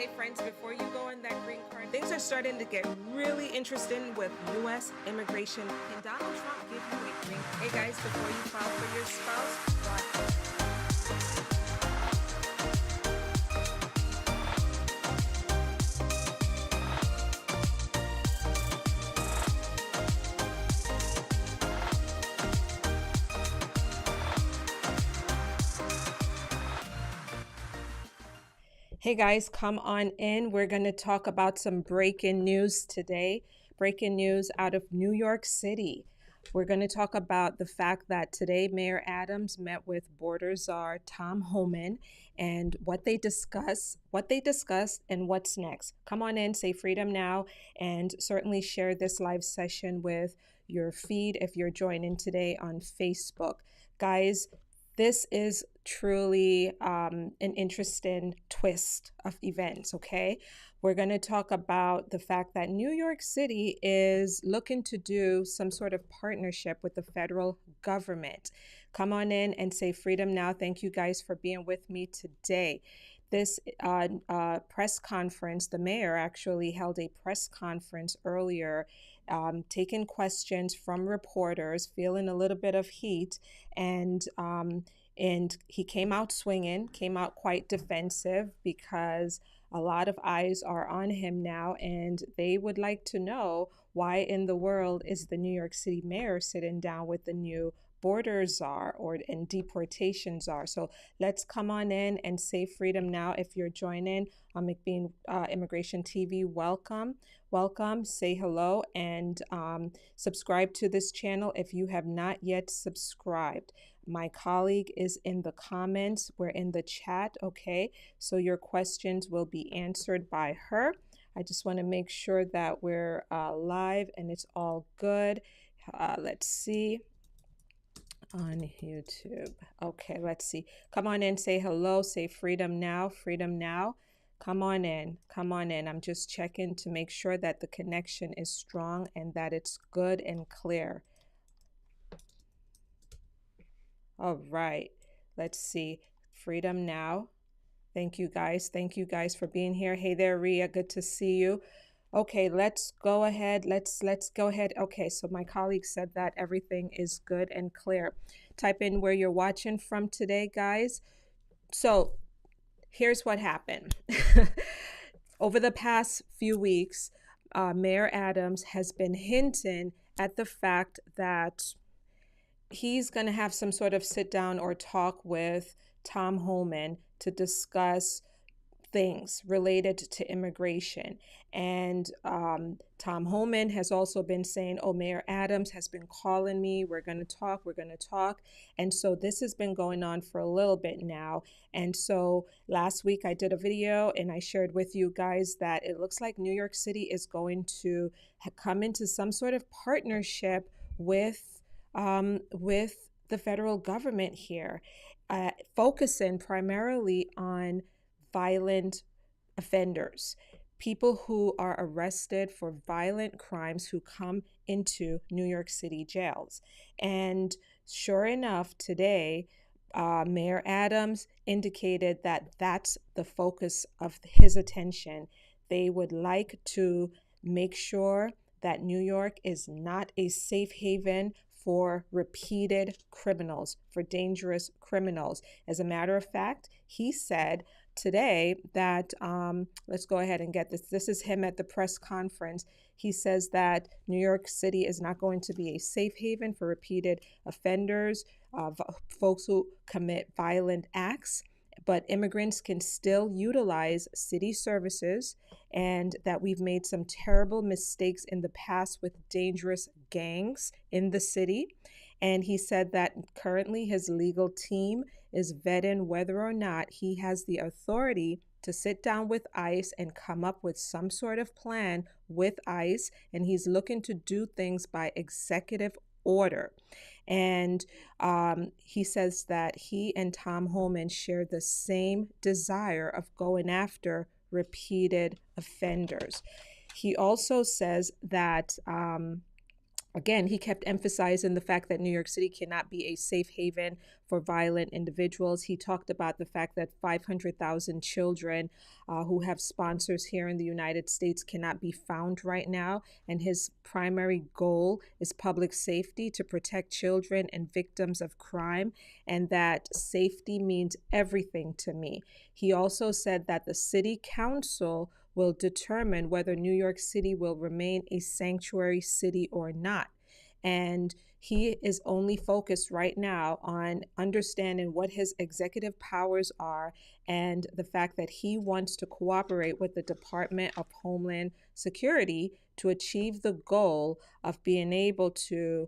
Hey friends, before you go on that green card, things are starting to get really interesting with U.S. immigration. Can Donald Trump give you a green card? Hey guys, before you file for your spouse, hey guys, come on in. We're going to talk about some breaking news today. Breaking news out of New York City. We're going to talk about the fact that today Mayor Adams met with border czar Tom Homan and what they discussed, and what's next. Come on in, say freedom now, and certainly share this live session with your feed if you're joining today on Facebook. Guys, this is truly an interesting twist of events, okay? We're going to talk about the fact that New York City is looking to do some sort of partnership with the federal government. Come on in and say freedom now. Thank you guys for being with me today. This press conference, the mayor actually held a press conference earlier, taking questions from reporters, feeling a little bit of heat, and he came out swinging, came out quite defensive because a lot of eyes are on him now, and they would like to know why in the world is the New York City mayor sitting down with the new border czar and deportation czar. So let's come on in and say freedom now. If you're joining on McBean Immigration TV, welcome. Say hello, and subscribe to this channel if you have not yet subscribed. My colleague is in the comments. We're in the chat, okay? So your questions will be answered by her. I just want to make sure that we're live and it's all good. Let's see. On YouTube. Okay, let's see. Come on in, say hello, say freedom now, freedom now. Come on in, come on in. I'm just checking to make sure that the connection is strong and that it's good and clear. All right, let's see. Freedom now. Thank you guys. Thank you guys for being here. Hey there, Ria. Good to see you. Okay, let's go ahead. Let's go ahead. Okay, so my colleague said that everything is good and clear. Type in where you're watching from today, guys. So here's what happened. Over the past few weeks, Mayor Adams has been hinting at the fact that he's going to have some sort of sit down or talk with Tom Homan to discuss things related to immigration. And Tom Homan has also been saying, oh, Mayor Adams has been calling me. We're going to talk. And so this has been going on for a little bit now. And so last week I did a video and I shared with you guys that it looks like New York City is going to come into some sort of partnership with the federal government here, focusing primarily on violent offenders, people who are arrested for violent crimes who come into New York City jails. And sure enough, today, Mayor Adams indicated that that's the focus of his attention. They would like to make sure that New York is not a safe haven for repeated criminals, for dangerous criminals. As a matter of fact, he said today that, let's go ahead and get this. This is him at the press conference. He says that New York City is not going to be a safe haven for repeated offenders, folks who commit violent acts, but immigrants can still utilize city services, and that we've made some terrible mistakes in the past with dangerous gangs in the city. And he said that currently his legal team is vetting whether or not he has the authority to sit down with ICE and come up with some sort of plan with ICE. And he's looking to do things by executive order. And he says that he and Tom Homan share the same desire of going after repeated offenders. He also says that Again, he kept emphasizing the fact that New York City cannot be a safe haven for violent individuals. He talked about the fact that 500,000 children who have sponsors here in the United States cannot be found right now. And his primary goal is public safety, to protect children and victims of crime, and that safety means everything to me. He also said that the city council will determine whether New York City will remain a sanctuary city or not. And he is only focused right now on understanding what his executive powers are, and the fact that he wants to cooperate with the Department of Homeland Security to achieve the goal of being able to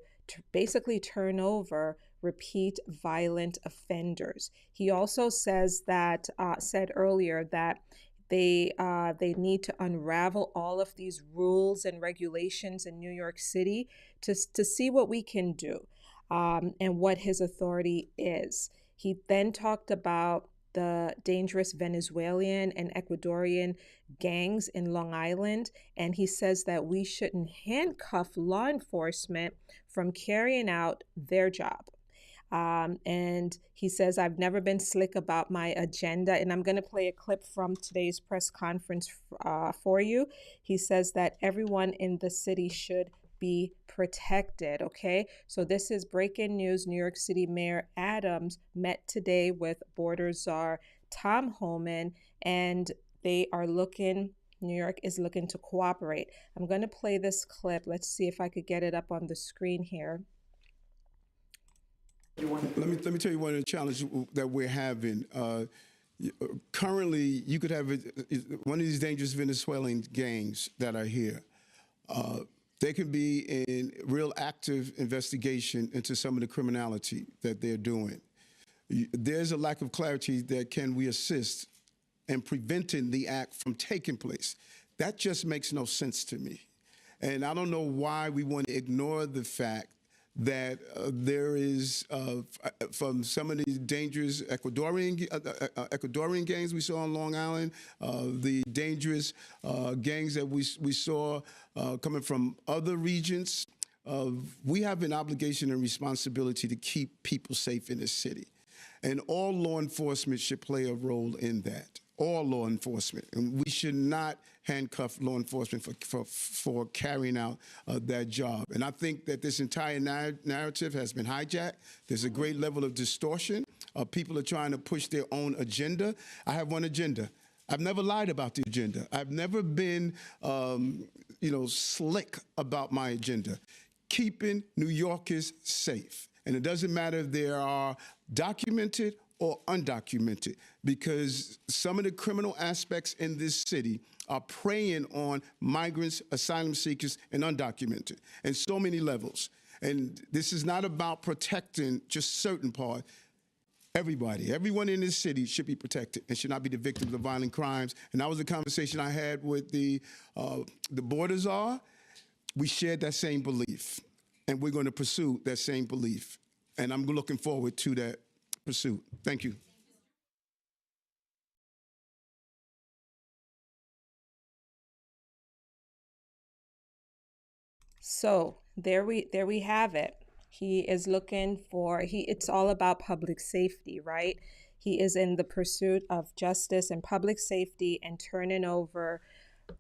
basically turn over repeat violent offenders. He also said earlier that they need to unravel all of these rules and regulations in New York City to see what we can do, and what his authority is. He then talked about the dangerous Venezuelan and Ecuadorian gangs in Long Island, and he says that we shouldn't handcuff law enforcement from carrying out their job. And he says, I've never been slick about my agenda. And I'm going to play a clip from today's press conference for you. He says that everyone in the city should be protected. Okay, so this is breaking news. New York City Mayor Adams met today with border czar Tom Homan, and they are looking. New York is looking to cooperate. I'm going to play this clip. Let's see if I could get it up on the screen here. Let me tell you one of the challenges that we're having. Currently, you could have one of these dangerous Venezuelan gangs that are here. They can be in real active investigation into some of the criminality that they're doing. There's a lack of clarity that can we assist in preventing the act from taking place. That just makes no sense to me. And I don't know why we want to ignore the fact that there is, from some of these dangerous Ecuadorian gangs we saw on Long Island, the dangerous gangs that we saw coming from other regions. We have an obligation and responsibility to keep people safe in this city. And all law enforcement should play a role in that. All law enforcement. And we should not handcuff law enforcement for carrying out that job. And I think that this entire narrative has been hijacked. There's a great level of distortion. People are trying to push their own agenda. I have one agenda. I've never lied about the agenda. I've never been, slick about my agenda. Keeping New Yorkers safe. And it doesn't matter if they are documented or undocumented, because some of the criminal aspects in this city are preying on migrants, asylum seekers, and undocumented, and so many levels. And this is not about protecting just certain parts. Everyone in this city should be protected and should not be the victims of violent crimes. And that was a conversation I had with the border czar. We shared that same belief, and we're going to pursue that same belief. And I'm looking forward to that pursuit. Thank you. So there we have it. He is looking for it's all about public safety, right? He is in the pursuit of justice and public safety and turning over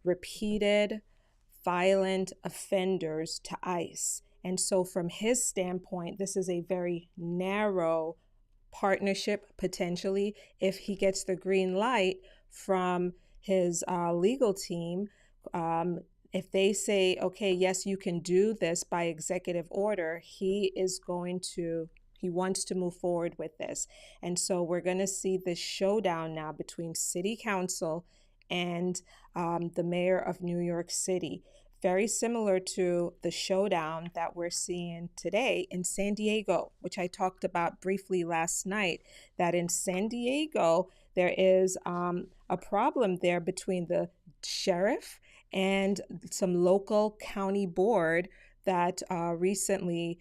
repeated violent offenders to ICE. And so from his standpoint, this is a very narrow partnership potentially. If he gets the green light from his legal team, if they say, okay, yes, you can do this by executive order, he wants to move forward with this. And so we're going to see this showdown now between city council and the mayor of New York City. Very similar to the showdown that we're seeing today in San Diego, which I talked about briefly last night, that in San Diego, there is a problem there between the sheriff and some local county board that recently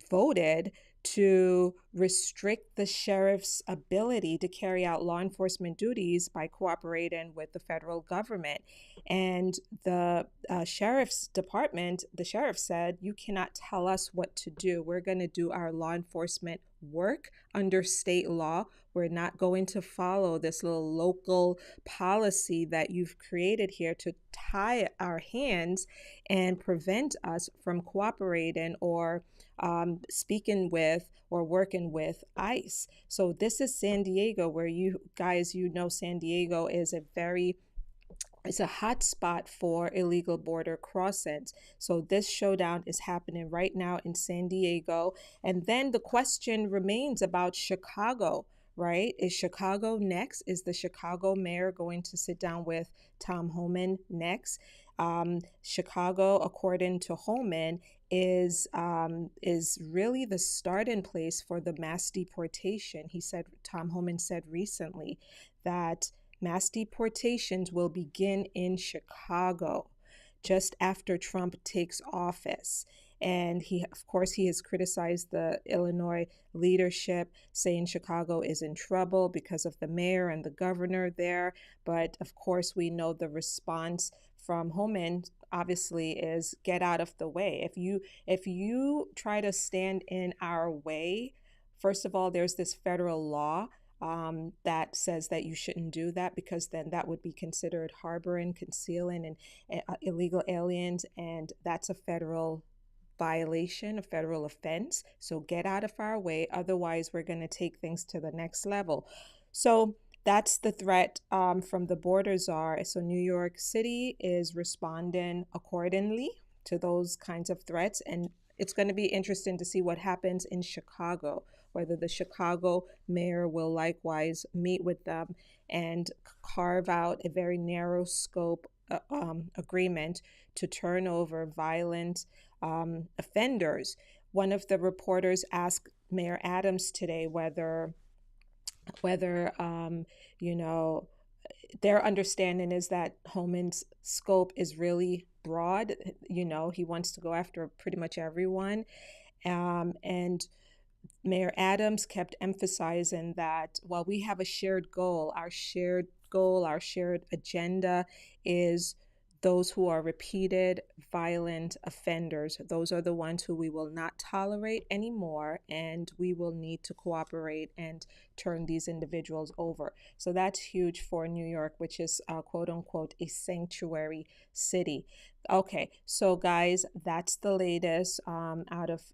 voted to restrict the sheriff's ability to carry out law enforcement duties by cooperating with the federal government. And the sheriff's department, the sheriff said, you cannot tell us what to do. We're going to do our law enforcement work under state law. We're not going to follow this little local policy that you've created here to tie our hands and prevent us from cooperating or speaking with or working with ICE. So this is San Diego, where you guys, San Diego is it's a hot spot for illegal border crossings. So this showdown is happening right now in San Diego. And then the question remains about Chicago, right? Is Chicago next? Is the Chicago mayor going to sit down with Tom Homan next? Chicago, according to Homan, is really the starting place for the mass deportation. Tom Homan said recently that mass deportations will begin in Chicago just after Trump takes office. And of course, he has criticized the Illinois leadership, saying Chicago is in trouble because of the mayor and the governor there. But of course, we know the response from Homan obviously is get out of the way. If you try to stand in our way, first of all, there's this federal law that says that you shouldn't do that, because then that would be considered harboring, concealing, and illegal aliens, and that's a federal violation, a federal offense. So get out of our way. Otherwise, we're going to take things to the next level. So that's the threat from the border czar. So New York City is responding accordingly to those kinds of threats. And it's going to be interesting to see what happens in Chicago, whether the Chicago mayor will likewise meet with them and carve out a very narrow scope agreement to turn over violent offenders. One of the reporters asked Mayor Adams today whether their understanding is that Homan's scope is really broad. He wants to go after pretty much everyone. And Mayor Adams kept emphasizing that while we have a shared goal, our shared agenda is those who are repeated violent offenders. Those are the ones who we will not tolerate anymore, and we will need to cooperate and turn these individuals over. So that's huge for New York, which is quote unquote a sanctuary city. Okay, so guys, that's the latest out of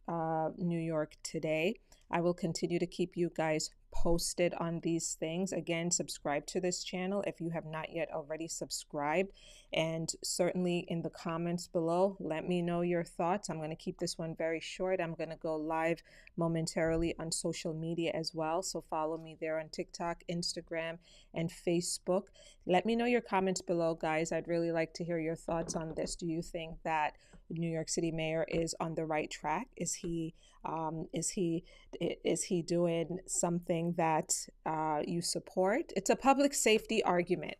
New York today. I will continue to keep you guys posted on these things. Again, subscribe to this channel if you have not yet already subscribed, and certainly in the comments below, let me know your thoughts. I'm going to keep this one very short. I'm going to go live momentarily on social media as well, so follow me there on TikTok, Instagram, and Facebook. Let me know your comments below, guys. I'd really like to hear your thoughts on this. Do you think that New York City mayor is on the right track? Is he doing something that you support? It's a public safety argument.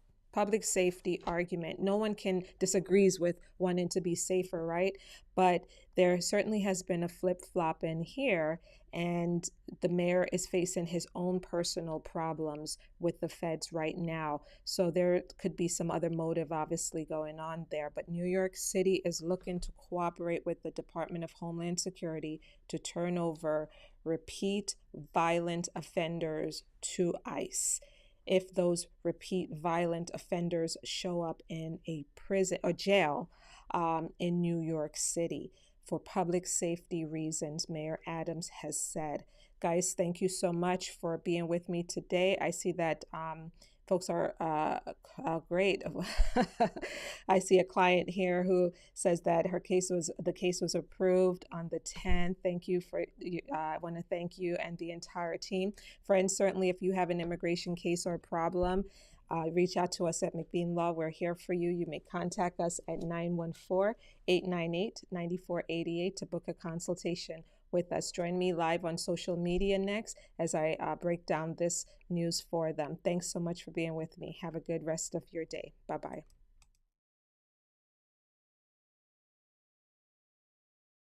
No one can disagrees with wanting to be safer, right? But there certainly has been a flip-flop in here, and the mayor is facing his own personal problems with the feds right now. So there could be some other motive obviously going on there. But New York City is looking to cooperate with the Department of Homeland Security to turn over repeat violent offenders to ICE. If those repeat violent offenders show up in a prison or jail in New York City, for public safety reasons, Mayor Adams has said. Guys, thank you so much for being with me today. I see that folks are great. I see a client here who says that the case was approved on the 10th. Thank you I want to thank you and the entire team. Friends, certainly if you have an immigration case or problem, reach out to us at McBean Law. We're here for you. You may contact us at 914-898-9488 to book a consultation with us. Join me live on social media next as I break down this news for them. Thanks so much for being with me. Have a good rest of your day. Bye-bye.